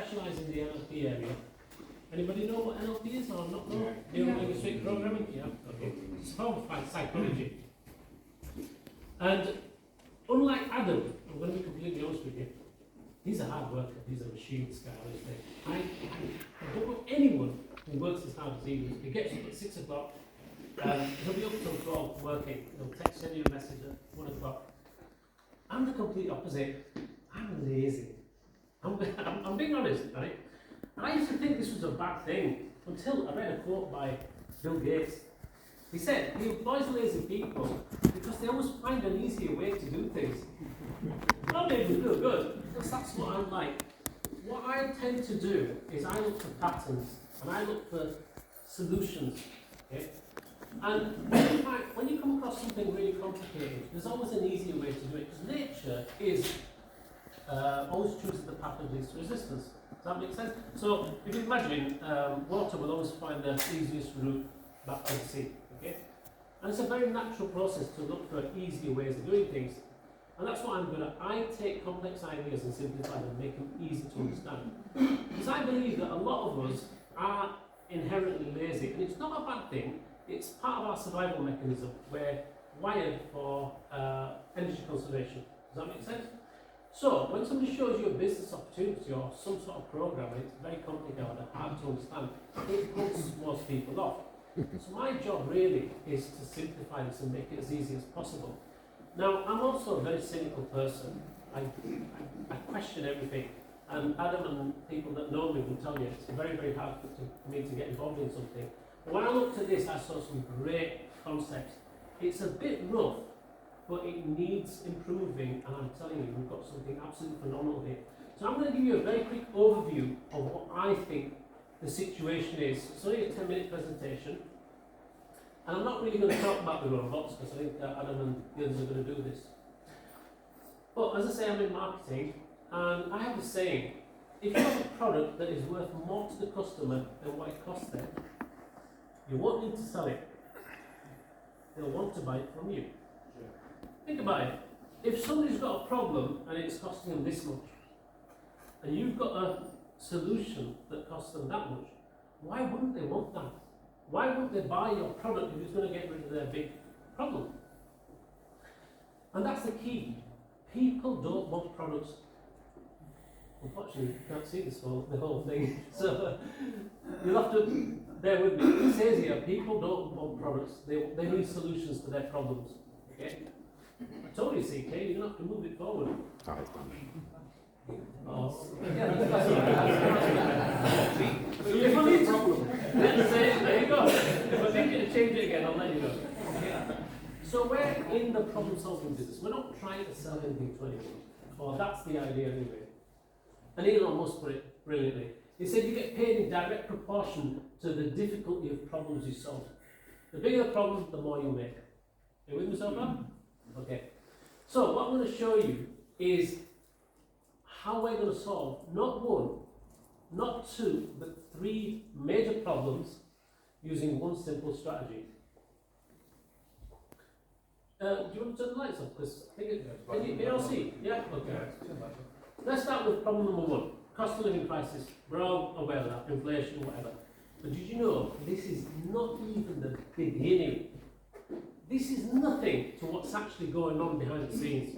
specialise in the NLP area. Anybody know what NLP is or not know? Neurolinguistic programming? Yeah, okay. It's a form of psychology. And unlike Adam, I'm going to be completely honest with you, he's a hard worker, he's a machine, this guy, honestly. I don't know anyone who works as hard as he does. He gets up at 6 o'clock, he'll be up till 12 working, he'll text you a message at 1 o'clock. I'm the complete opposite. I'm lazy. I'm being honest, right? And I used to think this was a bad thing until I read a quote by Bill Gates. He said he employs lazy people because they always find an easier way to do things. That made me feel good, because that's what I'm like. What I tend to do is I look for patterns and I look for solutions. Okay? And when you come across something really complicated, there's always an easier way to do it, because nature is always chooses the path of least resistance. Does that make sense? So if you imagine, water will always find the easiest route back to the sea. Okay? And it's a very natural process to look for easier ways of doing things. And that's what I'm good at. I take complex ideas and simplify them, make them easy to understand. Because I believe that a lot of us are inherently lazy, and it's not a bad thing. It's part of our survival mechanism. We're wired for energy conservation. Does that make sense? So, when somebody shows you a business opportunity or some sort of program, it's very complicated and hard to understand, it puts most people off. So my job really is to simplify this and make it as easy as possible. Now, I'm also a very cynical person. I question everything. And Adam and people that know me will tell you it's very, very hard for me to get involved in something. But when I looked at this, I saw some great concepts. It's a bit rough, but it needs improving, and I'm telling you, we've got something absolutely phenomenal here. So I'm going to give you a very quick overview of what I think the situation is. It's only a 10-minute presentation, and I'm not really going to talk about the robots, because I think Adam and the others are going to do this. But as I say, I'm in marketing, and I have a saying, if you have a product that is worth more to the customer than what it costs them, you won't need to sell it. They'll want to buy it from you. Think about it. If somebody's got a problem and it's costing them this much, and you've got a solution that costs them that much, why wouldn't they want that? Why wouldn't they buy your product if it's going to get rid of their big problem? And that's the key. People don't want products. Unfortunately, you can't see the whole thing, so you'll have to bear with me. It says here, people don't want products, they need solutions to their problems. Okay? I told you, CK, you're going to have to move it forward. Oh, it's done. Oh, yeah, that's right. If I need to, let's say, there you go. If I think to change it again, I'll let you know. Okay? So we're in the problem-solving business. We're not trying to sell anything to anyone. Or that's the idea anyway. And Elon Musk put it brilliantly. He said you get paid in direct proportion to the difficulty of problems you solve. The bigger the problem, the more you make. Are you with me so far? Okay. So what I'm going to show you is how we're going to solve not one, not two, but three major problems using one simple strategy. Do you want to turn the lights off? Because I think can you all see? Yeah? Okay. Let's start with problem number one. Cost of living crisis. We're all aware of that. Inflation, whatever. But did you know this is not even the beginning? This is nothing to what's actually going on behind the scenes.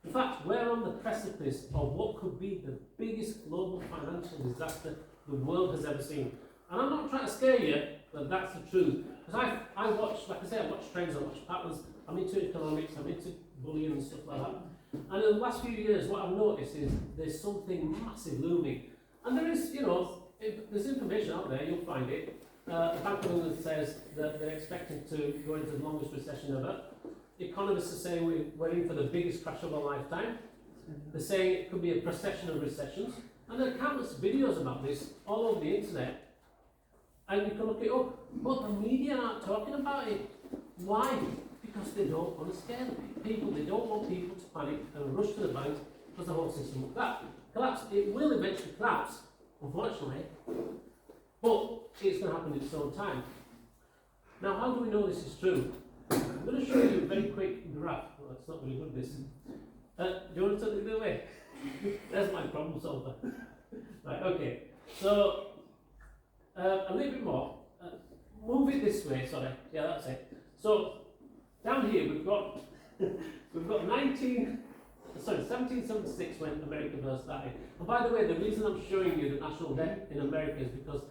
In fact, we're on the precipice of what could be the biggest global financial disaster the world has ever seen. And I'm not trying to scare you, but that's the truth. Because I watch, like I say, I watch trends, I watch patterns, I'm into economics, I'm into bullying and stuff like that. And in the last few years, what I've noticed is there's something massive looming. And there is, if there's information out there, you'll find it. The Bank of England says that they're expecting to go into the longest recession ever. Economists are saying we're in for the biggest crash of our lifetime. They're saying it could be a procession of recessions. And there are countless videos about this all over the internet. And you can look it up. But the media aren't talking about it. Why? Because they don't want to scare people. They don't want people to panic and rush to the bank because the whole system will collapse. It will eventually collapse, unfortunately. But it's going to happen in its own time. Now, how do we know this is true? I'm going to show you a very quick graph. Well, it's not really good, this. Do you want to turn it the other way? There's my problem solver. Right. okay. So, a little bit more. Move it this way, sorry. Yeah, that's it. So, down here we've got 1776 when America first started. And by the way, the reason I'm showing you the national debt in America is because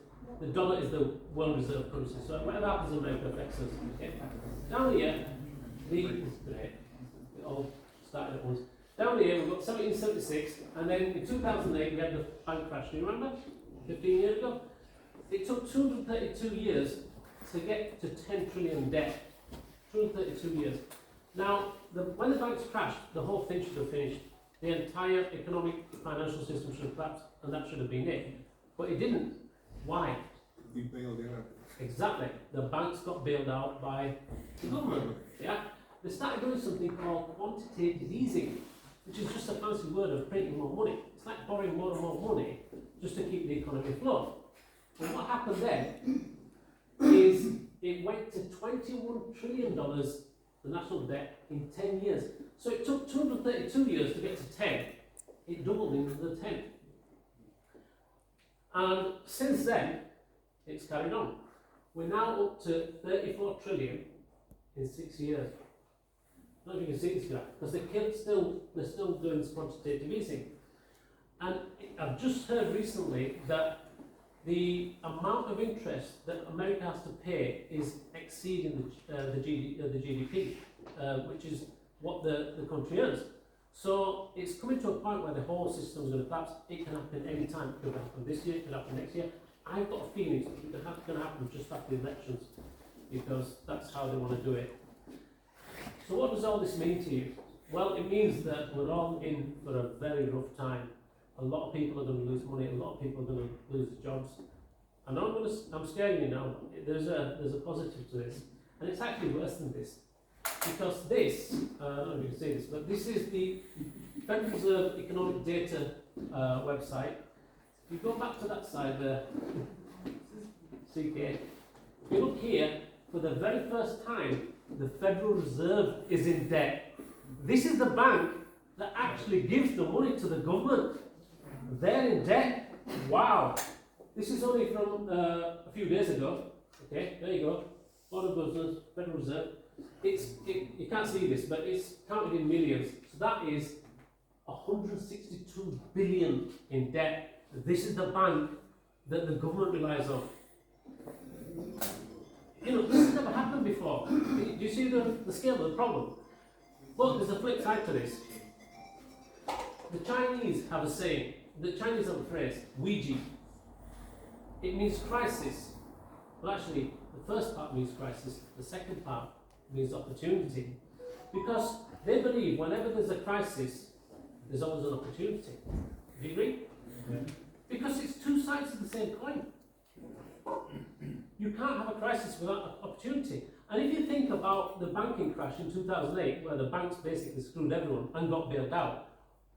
the dollar is the world reserve currency. So whatever happens in America affects us. Okay? Down here, it all started at once. Down here we've got 1776, and then in 2008 we had the bank crash. Do you remember? 15 years ago. It took 232 years to get to 10 trillion debt. 232 years. Now, when the banks crashed, the whole thing should have finished. The entire economic financial system should have collapsed, and that should have been it. But it didn't. Why? We bailed out. Exactly. The banks got bailed out by the government. Yeah? They started doing something called quantitative easing, which is just a fancy word of printing more money. It's like borrowing more and more money just to keep the economy afloat. And what happened then is it went to $21 trillion, the national debt, in 10 years. So it took 232 years to get to 10. It doubled into the 10. And since then, it's carried on. We're now up to 34 trillion in 6 years. I don't know if you can see this graph, because they're still doing this quantitative easing. And I've just heard recently that the amount of interest that America has to pay is exceeding the GDP, which is what the country earns. So it's coming to a point where the whole system is going to collapse. It can happen any time. It could happen this year, it could happen next year. I've got a feeling it's going to happen just after the elections, because that's how they want to do it. So what does all this mean to you? Well, it means that we're all in for a very rough time. A lot of people are going to lose money. A lot of people are going to lose jobs. And I'm scaring you now. There's a positive to this, and it's actually worse than this, because this, I don't know if you can see this, but this is the Federal Reserve Economic Data website. If you go back to that side there, CK, if you look here, for the very first time, the Federal Reserve is in debt. This is the bank that actually gives the money to the government. They're in debt. Wow. This is only from a few days ago. Okay, there you go. Board of Governors, Federal Reserve. You can't see this, but it's counted in millions. So that is 162 billion in debt. This is the bank that the government relies on. You know, this has never happened before. Do you see the scale of the problem? Look, there's a flip side to this. The Chinese have a saying. The Chinese have a phrase, Ouija. It means crisis. Well, actually, the first part means crisis. The second part means opportunity. Because they believe whenever there's a crisis, there's always an opportunity. Do you agree? Yeah. Because it's two sides of the same coin. You can't have a crisis without an opportunity. And if you think about the banking crash in 2008, where the banks basically screwed everyone and got bailed out,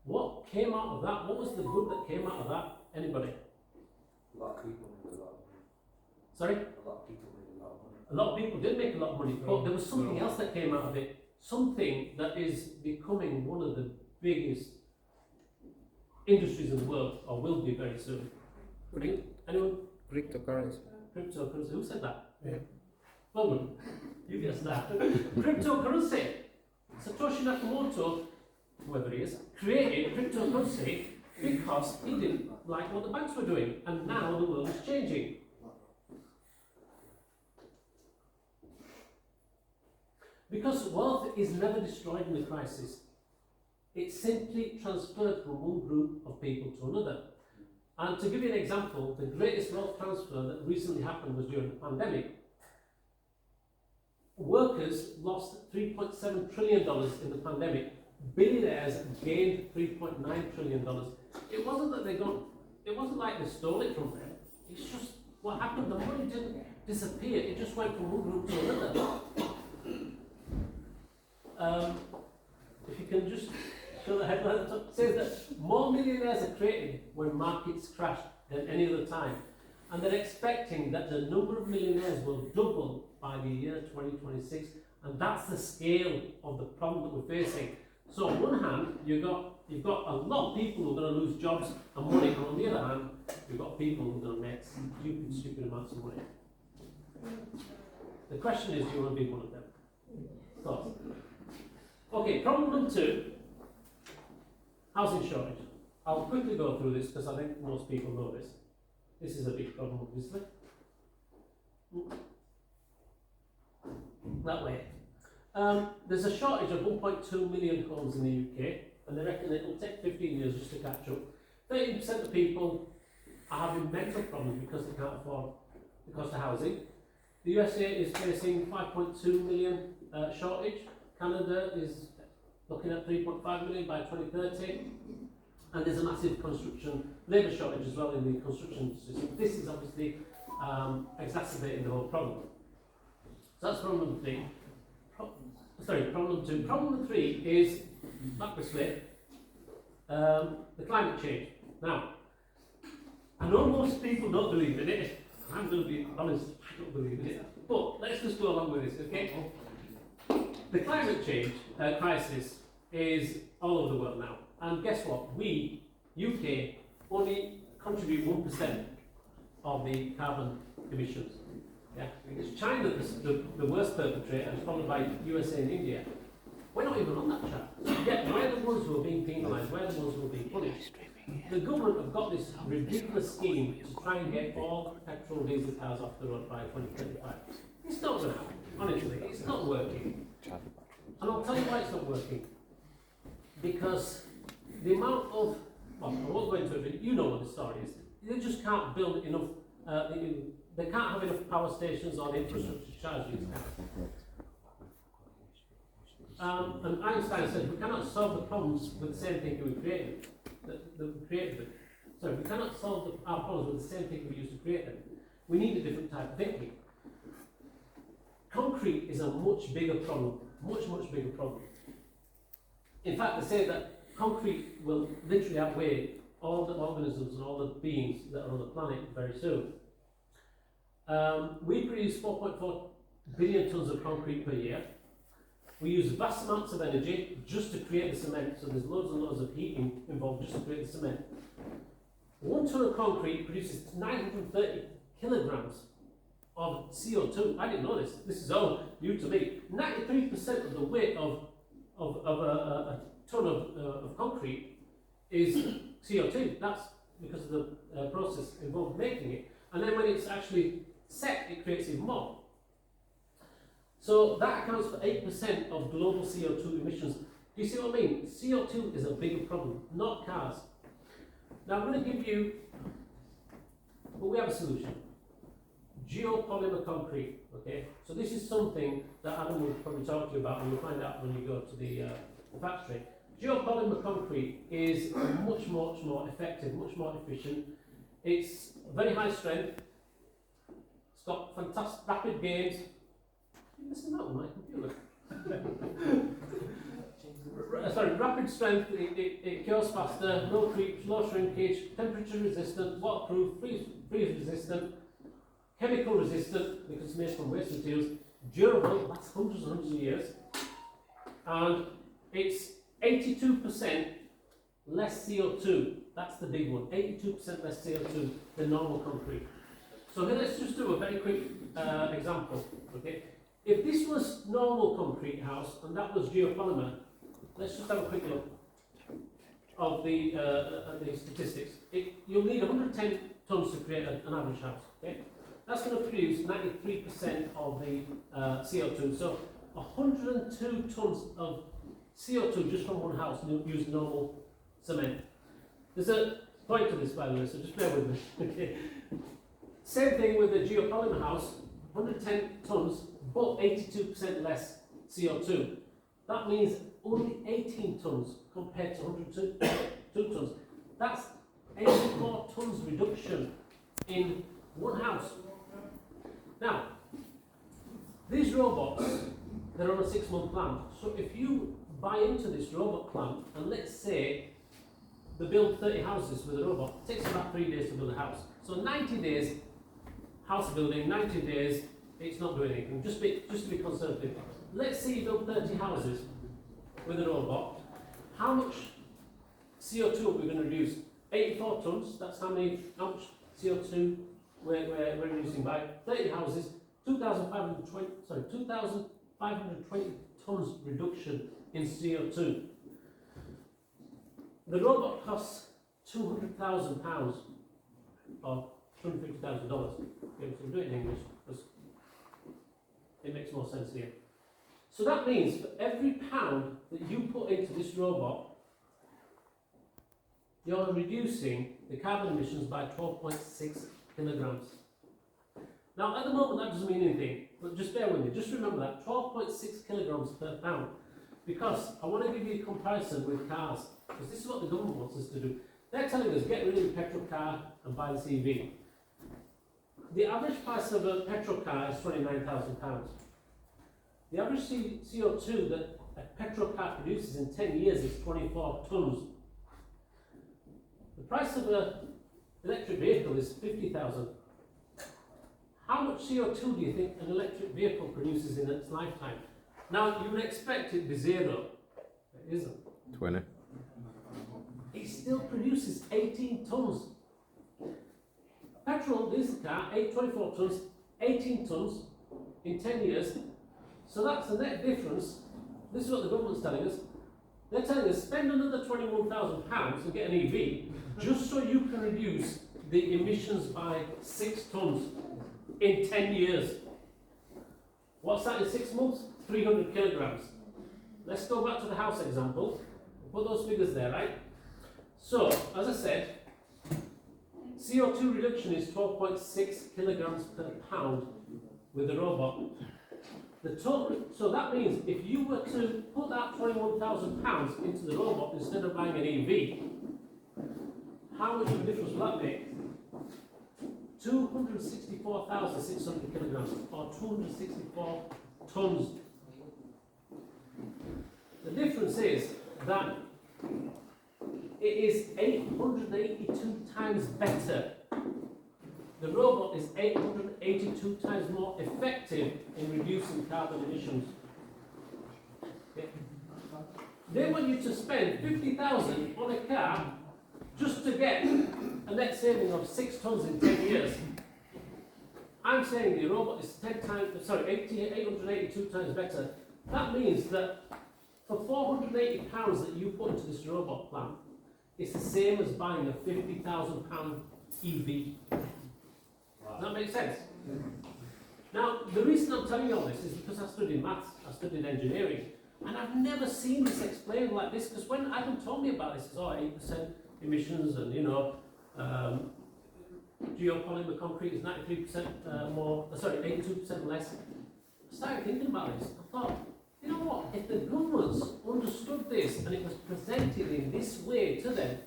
what came out of that? What was the good that came out of that? Anybody? A lot of people made a lot of money. Sorry? A lot of people made a lot of money. A lot of people did make a lot of money, but there was something else that came out of it. Something that is becoming one of the biggest industries in the world, or will be very soon. Anyone? Cryptocurrency. Cryptocurrency. Who said that? Yeah. Well done. You guessed that. Cryptocurrency. Satoshi Nakamoto, whoever he is, created cryptocurrency because he didn't like what the banks were doing, and now the world is changing. Because wealth is never destroyed in a crisis. It's simply transferred from one group of people to another. And to give you an example, the greatest wealth transfer that recently happened was during the pandemic. Workers lost $3.7 trillion in the pandemic. Billionaires gained $3.9 trillion. It wasn't that it wasn't like they stole it from them. It's just what happened. The money didn't disappear. It just went from one group to another. If you can just show the headline at the top, it says that more millionaires are created when markets crash than any other time. And they're expecting that the number of millionaires will double by the year 2026. And that's the scale of the problem that we're facing. So on one hand, you've got a lot of people who are going to lose jobs and money, and on the other hand, We've got people who are going to make stupid amounts of money. The question is, do you want to be one of them? Thoughts? Okay, problem number 2, housing shortage. I'll quickly go through this because I think most people know this. This is a big problem, obviously. That way. There's a shortage of 1.2 million homes in the UK, and they reckon it will take 15 years just to catch up. 30% of people are having mental problems because they can't afford the cost of housing. The USA is facing 5.2 million shortage. Canada is looking at 3.5 million by 2030. And there's a massive construction labour shortage as well in the construction system. This is obviously exacerbating the whole problem. So that's problem number 3. Problem number 2. Problem number 3 is, back this way, the climate change. Now, I know most people don't believe in it. I'm going to be honest, I don't believe in it. But let's just go along with this, okay? The climate change crisis is all over the world now. And guess what? We, UK, only contribute 1% of the carbon emissions. Yeah? It's China the worst perpetrator, and followed by USA and India. We're not even on that chart. So yet we're the ones who are being penalised, we're the ones who are being punished. The government have got this ridiculous scheme to try and get all petrol diesel cars off the road by 2035. It's not going to happen, honestly. It's not working. And I'll tell you why it's not working. Because the amount of, well, I won't go into it, but you know what the story is. They just can't build enough, they can't have enough power stations or the infrastructure to charge these cars. And Einstein said we cannot solve the problems with the same thinking we created. We cannot solve our problems with the same thinking we used to create them. We need a different type of thinking. Concrete is a much bigger problem, much bigger problem. In fact, they say that concrete will literally outweigh all the organisms and all the beings that are on the planet very soon. We produce 4.4 billion tonnes of concrete per year. We use vast amounts of energy just to create the cement, so there's loads and loads of heating involved just to create the cement. 1 tonne of concrete produces 930 kilograms of CO2. I didn't know this. This is all new to me. 93% of the weight of a tonne of concrete is CO2. That's because of the process involved making it. And then when it's actually set, it creates even more. So that accounts for 8% of global CO2 emissions. Do you see what I mean? CO2 is a bigger problem, not cars. Now I'm going to give you, but we have a solution. Geopolymer concrete, okay? So this is something that Adam will probably talk to you about, and you'll find out when you go to the factory. Geopolymer concrete is much more effective, much more efficient. It's very high strength. It's got fantastic rapid gains. You're missing out on my computer. Rapid strength, it cures faster, no creeps, low shrinkage, temperature resistant, waterproof, freeze resistant, chemical resistant, because it's made from waste materials, durable, lasts hundreds and hundreds of years, and it's 82% less CO2. That's the big one, 82% less CO2 than normal concrete. So then let's just do a very quick example, okay? If this was normal concrete house and that was geopolymer, let's just have a quick look of the statistics. You'll need 110 tonnes to create an average house. Okay? That's going to produce 93% of the CO2. So 102 tonnes of CO2 just from one house using normal cement. There's a point to this, by the way, so just bear with me. Okay. Same thing with the geopolymer house, 110 tonnes, but 82% less CO2. That means only 18 tonnes compared to 102 tonnes. That's 84 tonnes reduction in one house. Now, these robots, they're on a 6-month plan. So if you buy into this robot plan, and let's say they build 30 houses with a robot, it takes about 3 days to build a house. So 90 days, house building, 90 days, it's not doing anything, just to be conservative. Let's say you build 30 houses with a robot. How much CO2 are we going to reduce? 84 tonnes, that's how much CO2 we're reducing by 30 houses, 2,520 tonnes reduction in CO2. The robot costs £200,000 or $250,000. Okay, so do it in English because it makes more sense here. So that means for every pound that you put into this robot, you're reducing the carbon emissions by 12.6 kilograms. Now, at the moment, that doesn't mean anything, but just bear with me. Just remember that 12.6 kilograms per pound, because I want to give you a comparison with cars, because this is what the government wants us to do. They're telling us get rid of the petrol car and buy this EV. The average price of a petrol car is £29,000. The average CO2 that a petrol car produces in 10 years is 24 tonnes. The price of an electric vehicle is 50,000. How much CO2 do you think an electric vehicle produces in its lifetime? Now, you would expect it to be zero. It isn't. 20. It still produces 18 tonnes. Petrol, diesel car, 24 tonnes, 18 tonnes in 10 years. So that's the net difference. This is what the government's telling us. They're telling us spend another £21,000 and get an EV just so you can reduce the emissions by 6 tonnes in 10 years. What's that in 6 months? 300 kilograms. Let's go back to the house example. Put those figures there, right? So, as I said, CO2 reduction is 12.6 kilograms per pound with the robot. The total, so that means if you were to put that £21,000 into the robot instead of buying an EV, how much of a difference will that make? 264,600 kilograms, or 264 tonnes. The difference is that it is 882 times better. The robot is 882 times more effective in reducing carbon emissions. Okay. They want you to spend 50,000 on a car just to get a net saving of 6 tonnes in 10 years. I'm saying the robot is 882 times better. That means that for £480 that you put into this robot plant, it's the same as buying a £50,000 EV. Does that make sense? Now, the reason I'm telling you all this is because I studied maths, I studied engineering, and I've never seen this explained like this, because when Adam told me about this, it's 8% emissions and, geopolymer concrete is 93% more, 82% less. I started thinking about this. I thought, you know what, if the governments understood this and it was presented in this way to them,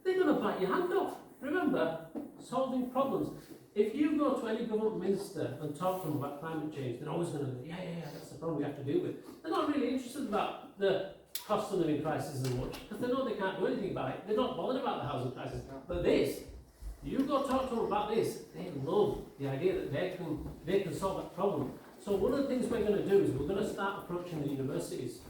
they're going to bite your hand off. Remember, solving problems. If you go to any government minister and talk to them about climate change, they're always going to go, yeah, that's the problem we have to deal with. They're not really interested about the cost of living crisis as much, because they know they can't do anything about it. They're not bothered about the housing crisis. But this, you go talk to them about this, they love the idea that they can solve that problem. So one of the things we're going to do is we're going to start approaching the universities.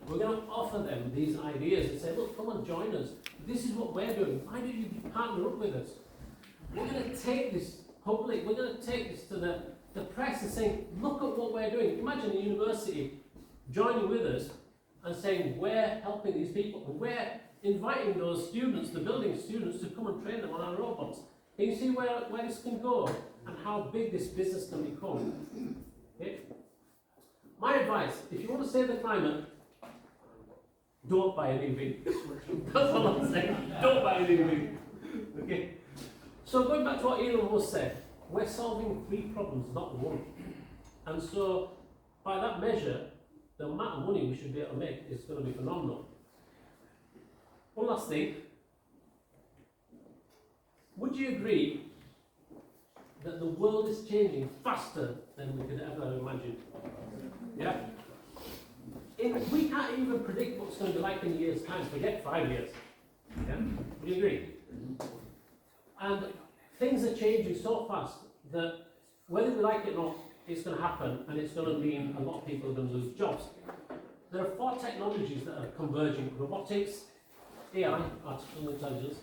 We're going to offer them these ideas and say, look, come and join us. This is what we're doing. Why don't you partner up with us? We're going to take this public, we're going to take this to the press and saying, look at what we're doing. Imagine a university joining with us and saying, we're helping these people, and we're inviting those students, the building students, to come and train them on our robots. Can you see where this can go and how big this business can become? Okay? My advice, if you want to save the climate, don't buy an EV. That's all I'm saying. Don't buy an EV. Okay? So going back to what Elon Musk said, we're solving 3 problems, not 1. And so, by that measure, the amount of money we should be able to make is going to be phenomenal. One last thing. Would you agree that the world is changing faster than we could ever imagine? Yeah? We can't even predict what's going to be like in a year's time, forget 5 years. Yeah? Would you agree? And things are changing so fast that whether we like it or not, it's going to happen, and it's going to mean a lot of people are going to lose jobs. There are 4 technologies that are converging: robotics, AI, artificial intelligence,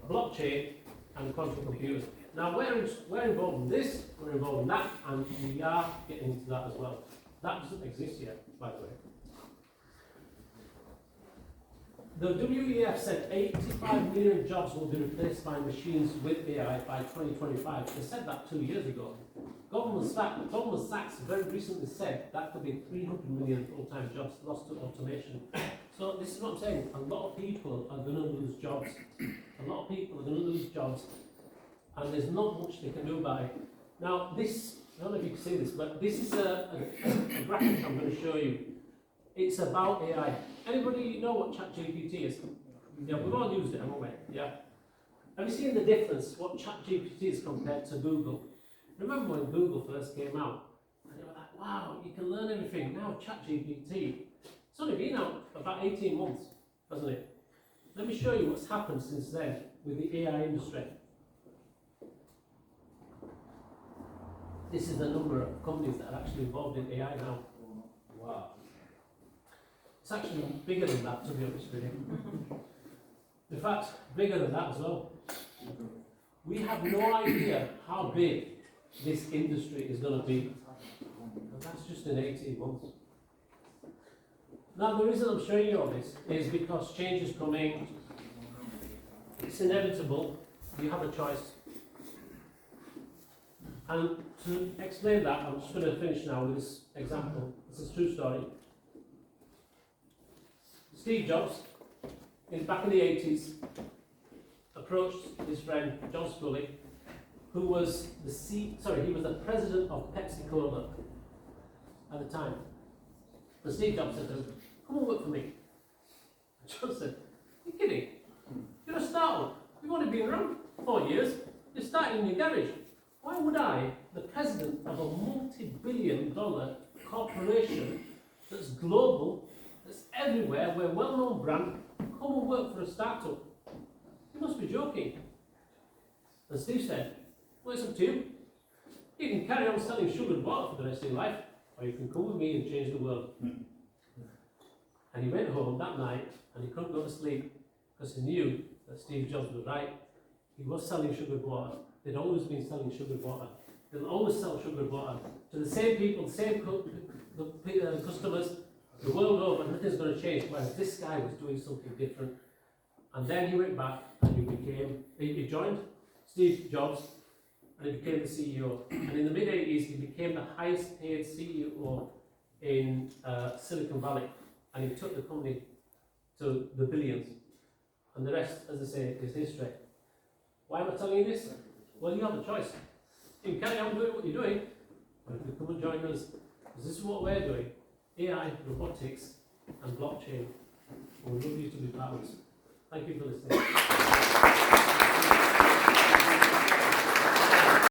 blockchain and quantum computers. Now we're involved in this, we're involved in that, and we are getting into that as well. That doesn't exist yet, by the way. The WEF said 85 million jobs will be replaced by machines with AI by 2025. They said that 2 years ago. Goldman Sachs very recently said that could be 300 million full-time jobs lost to automation. So this is what I'm saying. A lot of people are going to lose jobs. A lot of people are going to lose jobs, and there's not much they can do about it. Now this, I don't know if you can see this, but this is a graphic I'm going to show you. It's about AI. Anybody know what ChatGPT is? Yeah, we've all used it, haven't we? Yeah. Have you seen the difference, what ChatGPT is compared to Google? Remember when Google first came out? And they were like, wow, you can learn everything. Now ChatGPT, it's only been out about 18 months, hasn't it? Let me show you what's happened since then with the AI industry. This is the number of companies that are actually involved in AI now. Wow. It's actually bigger than that, to be honest with you. In fact, bigger than that as well. We have no idea how big this industry is going to be. And that's just in 18 months. Now, the reason I'm showing you all this is because change is coming. It's inevitable. You have a choice. And to explain that, I'm just going to finish now with this example. This is a true story. Steve Jobs, back in the 80s, approached his friend John Scully, who was he was the president of Pepsi-Cola at the time. And Steve Jobs said to him, come and work for me. And John said, you're kidding? You're a startup. You've only been around 4 years. You're starting in your garage. Why would I, the president of a multi-billion-dollar corporation that's global, that's everywhere, we're a well-known brand, come and work for a startup? You must be joking. And Steve said, well, it's up to you. You can carry on selling sugared water for the rest of your life, or you can come with me and change the world. And he went home that night, and he couldn't go to sleep, because he knew that Steve Jobs was right. He was selling sugared water. They'd always been selling sugared water. They'll always sell sugared water to the same people, the same customers, the world over, and nothing's going to change. Whereas this guy was doing something different. And then he went back and he joined Steve Jobs, and he became the CEO. And in the mid-80s, he became the highest paid CEO in Silicon Valley. And he took the company to the billions. And the rest, as I say, is history. Why am I telling you this? Well, you have a choice. You can carry on doing what you're doing, or you can come and join us. Because this is what we're doing. AI, robotics, and blockchain. And we'd love you to be part of us. Thank you for listening.